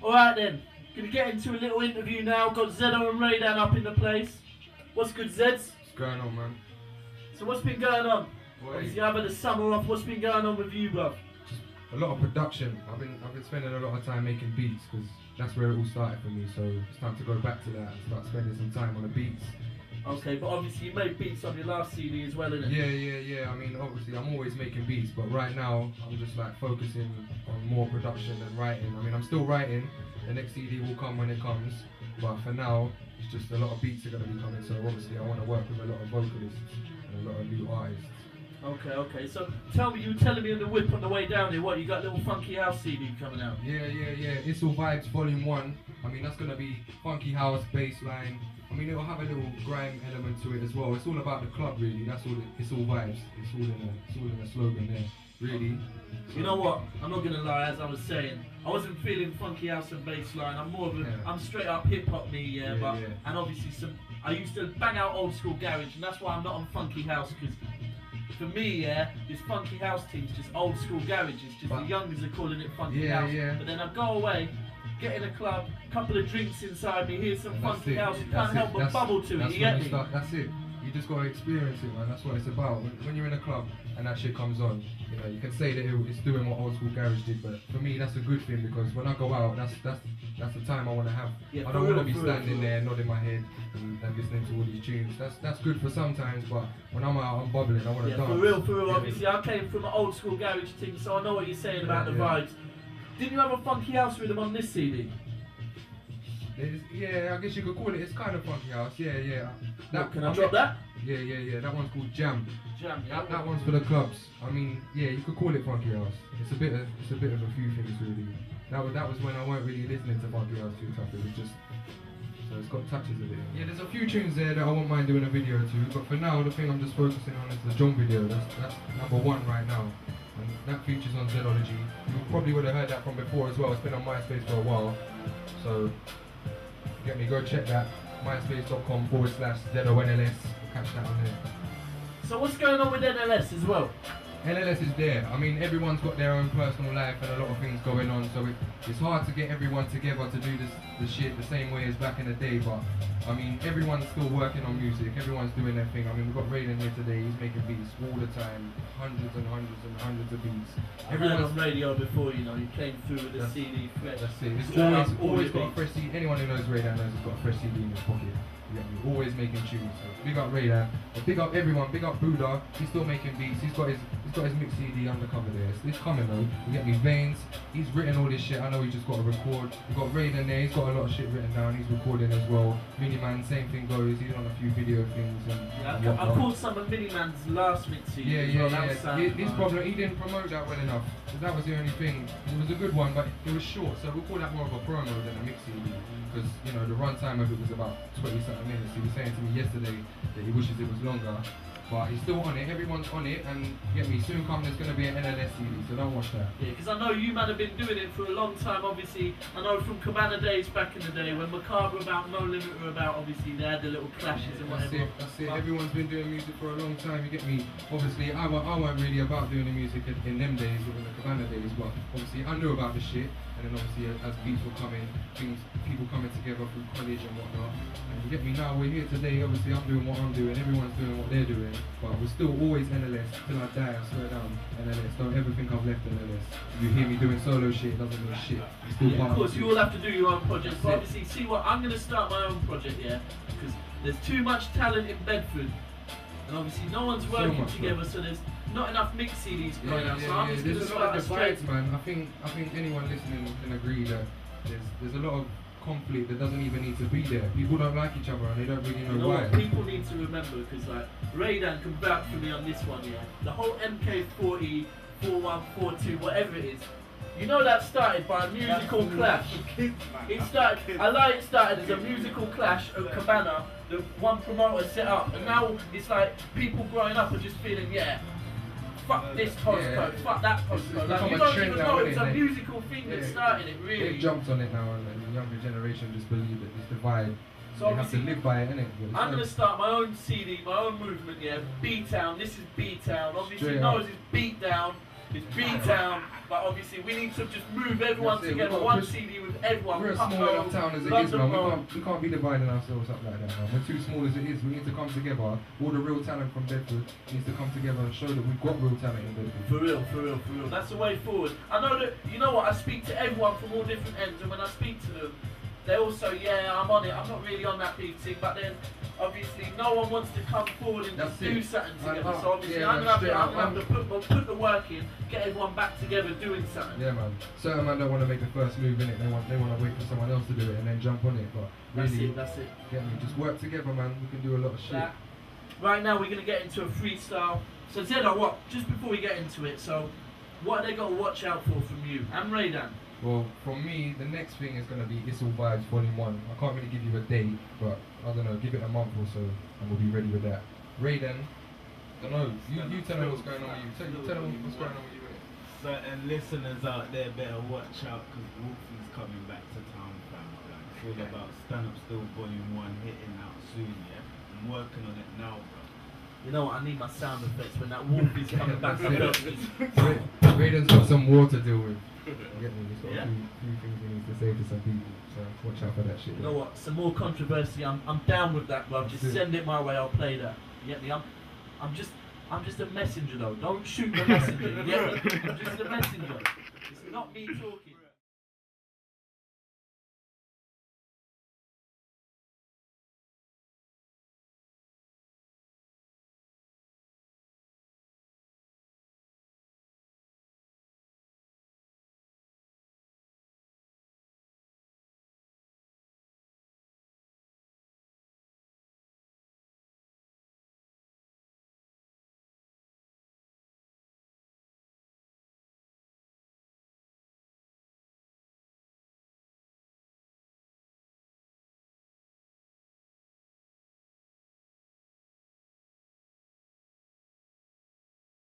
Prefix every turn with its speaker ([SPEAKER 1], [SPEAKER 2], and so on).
[SPEAKER 1] Alright then, gonna get into a little interview now. Got Zedo and Raydan up in the place. What's good, Zeds?
[SPEAKER 2] What's going on, man?
[SPEAKER 1] So what's been going on?
[SPEAKER 2] Boy.
[SPEAKER 1] Obviously I've had the summer off. What's been going on with you, bruv?
[SPEAKER 2] A lot of production. I've been spending a lot of time making beats because that's where it all started for me. So it's time to go back to that and start spending some time on the beats.
[SPEAKER 1] Okay, but obviously you made beats on your last CD as well, innit?
[SPEAKER 2] Yeah. I mean, obviously I'm always making beats, but right now I'm just like focusing on more production and writing. I mean, I'm still writing. The next CD will come when it comes, but for now it's just a lot of beats are gonna be coming. So obviously I want to work with a lot of vocalists and a lot of new artists.
[SPEAKER 1] Okay. So tell me, you were telling me on the whip on the way down here, what, you got a little Funky House CD coming out?
[SPEAKER 2] Yeah. It's All Vibes Volume 1. I mean, that's gonna be funky house, bass line. I mean, it'll have a little grime element to it as well. It's all about the club, really. That's all. It's all vibes. It's all in the slogan there, really. So,
[SPEAKER 1] you know what? I'm not gonna lie. As I was saying, I wasn't feeling funky house and bass line. I'm more of a, I'm straight up hip hop me, and obviously I used to bang out old school garage, and that's why I'm not on funky house, because for me, this funky house team's just old school garage. It's just the youngers are calling it funky house. But then I go away, get in a club, couple of drinks inside me, hear some funky house, you can't help but bubble to it, you get me?
[SPEAKER 2] That's it. You just gotta experience it, man. That's what it's about. When you're in a club and that shit comes on, you know, you can say that it's doing what old school garage did, but for me that's a good thing, because when I go out, that's the time I want to have. I don't want to be standing there nodding my head and listening to all these tunes. That's good for sometimes, but when I'm out, I'm bubbling. I want to dance.
[SPEAKER 1] For real. Obviously, I came from an old school garage thing, so I know what you're saying about the vibes. Didn't you have a funky house rhythm on this CD?
[SPEAKER 2] I guess you could call it. It's kind of funky house. Yeah.
[SPEAKER 1] Can I drop that?
[SPEAKER 2] Yeah. That one's called Jam. That one's for the clubs. I mean, you could call it funky house. It's a bit of a few things really. That was when I weren't really listening to funky house too tough. It was just, so it's got touches of it. Yeah, there's a few tunes there that I won't mind doing a video to, but for now the thing I'm just focusing on is the drum video. That's number one right now. And that features on Zedology. You probably would have heard that from before as well. It's been on MySpace for a while. So get me, go check that. myspace.com/ZONLS. Catch that on there.
[SPEAKER 1] So what's going on with NLS as well?
[SPEAKER 2] NLS is there. I mean, everyone's got their own personal life and a lot of things going on, so it's hard to get everyone together to do the shit the same way as back in the day, but I mean, everyone's still working on music, everyone's doing their thing. I mean, we've got Raydan here today, he's making beats all the time, hundreds of beats.
[SPEAKER 1] Everyone's on radio before, you know, you came through with a CD fresh.
[SPEAKER 2] That's it. It's always got a fresh CD. Anyone who knows Raydan knows he's got a fresh CD in his pocket. We're always making tunes. So big up Raydan. Big up everyone. Big up Buddha. He's still making beats. He's got his mix CD undercover there. It's coming though. You get me, Veins. He's written all this shit. I know he's just got to record. We've got Raydan there. He's got a lot of shit written down. He's recording as well. Miniman, same thing goes. He's on a few video things and
[SPEAKER 1] I called some of Miniman's last mix CD.
[SPEAKER 2] His problem, he didn't promote that well enough. That was the only thing. It was a good one, but it was short. So we'll call that more of a promo than a mix CD. Because, you know, the runtime of it was about 20-something minutes. He was saying to me yesterday that he wishes it was longer, but he's still on it. Everyone's on it, and get me, soon come there's going to be an NLS CD, so don't watch that. Yeah,
[SPEAKER 1] because I know you man have been doing it for a long time, obviously. I know from Cabana days back in the day, when Macabre about, No Limit were about, obviously they had the little clashes and whatever.
[SPEAKER 2] That's it. Everyone's been doing music for a long time, you get me. Obviously, I weren't really about doing the music in them days, or in the Cabana days, but obviously I knew about the shit. And then obviously as beats were coming, people coming together through college and whatnot. And you get me, now we're here today, obviously I'm doing what I'm doing, everyone's doing what they're doing, but we're still always NLS, till I die, I swear down, NLS. Don't ever think I've left NLS. If you hear me doing solo shit, it doesn't mean shit. It's still part
[SPEAKER 1] of course, you all have to do your own projects, but obviously, see what, I'm going to start my own project, because there's too much talent in Bedford. And obviously no one's working together, so there's not enough mix CDs going out. So I'm just going to start a
[SPEAKER 2] divides, man. I think anyone listening can agree that there's a lot of conflict that doesn't even need to be there. People don't like each other and they don't really know why.
[SPEAKER 1] What people need to remember, because like Raydan can vouch for me on this one, the whole MK40, 4142, whatever it is. You know that started by a musical clash. It started as a musical clash of Cabana that one promoter set up, and now it's like people growing up are just feeling, fuck this postcode, fuck that postcode. Like, you don't even know it's a musical thing that started it, really.
[SPEAKER 2] They've jumped on it now, and the younger generation just believe that this divide. So you have to live by it, innit?
[SPEAKER 1] I'm going to start my own CD, my own movement, B-Town. This is B-Town. Obviously, knows it's Beat Down. It's B-Town, but obviously we need to just move everyone
[SPEAKER 2] That's it,
[SPEAKER 1] together.
[SPEAKER 2] we've got
[SPEAKER 1] One
[SPEAKER 2] to push-
[SPEAKER 1] CD with everyone.
[SPEAKER 2] We're a
[SPEAKER 1] Cut
[SPEAKER 2] small
[SPEAKER 1] Road,
[SPEAKER 2] enough town as it is,
[SPEAKER 1] London
[SPEAKER 2] man.
[SPEAKER 1] Road.
[SPEAKER 2] We can't be dividing ourselves up like that, man. We're too small as it is. We need to come together. All the real talent from Bedford needs to come together and show that we've got real talent in Bedford.
[SPEAKER 1] For real, for real, for real. That's the way forward. I know that, you know what, I speak to everyone from all different ends, and when I speak to them, they also, yeah, I'm on it. I'm not really on that big thing, but then obviously no one wants to come forward and just do something together. So obviously I'm gonna have to put the work in, get everyone back together doing something.
[SPEAKER 2] Yeah, man. Certain man don't want to make the first move in it. They want to wait for someone else to do it and then jump on it. But really,
[SPEAKER 1] that's it.
[SPEAKER 2] Get me? Just work together, man. We can do a lot of shit.
[SPEAKER 1] Right now we're gonna get into a freestyle. So Zedo, what? Just before we get into it, so what are they got to watch out for from you and Raydan?
[SPEAKER 2] Well, from me, the next thing is going to be It's All Vibes Volume 1. I can't really give you a date, but I don't know, give it a month or so and we'll be ready with that. Raydan, I don't know, you tell them what's going on with you. Tell them what's going on with you.
[SPEAKER 3] Certain listeners out there better watch out because Wolfie's coming back to town, fam. Like, it's all about Stand Up Still Volume 1 hitting out soon, yeah? I'm working on it now, bro.
[SPEAKER 1] You know what, I need my sound effects when that Wolfie's coming back.
[SPEAKER 2] Raydan's got some war to deal with. You get me? He's got a few things he needs to say to some people, so watch out for that shit.
[SPEAKER 1] You know what? Some more controversy. I'm down with that, bro. Just send it my way. I'll play that. You get me? I'm just a messenger, though. Don't shoot the messenger. You get me? I'm just a messenger. It's not me talking.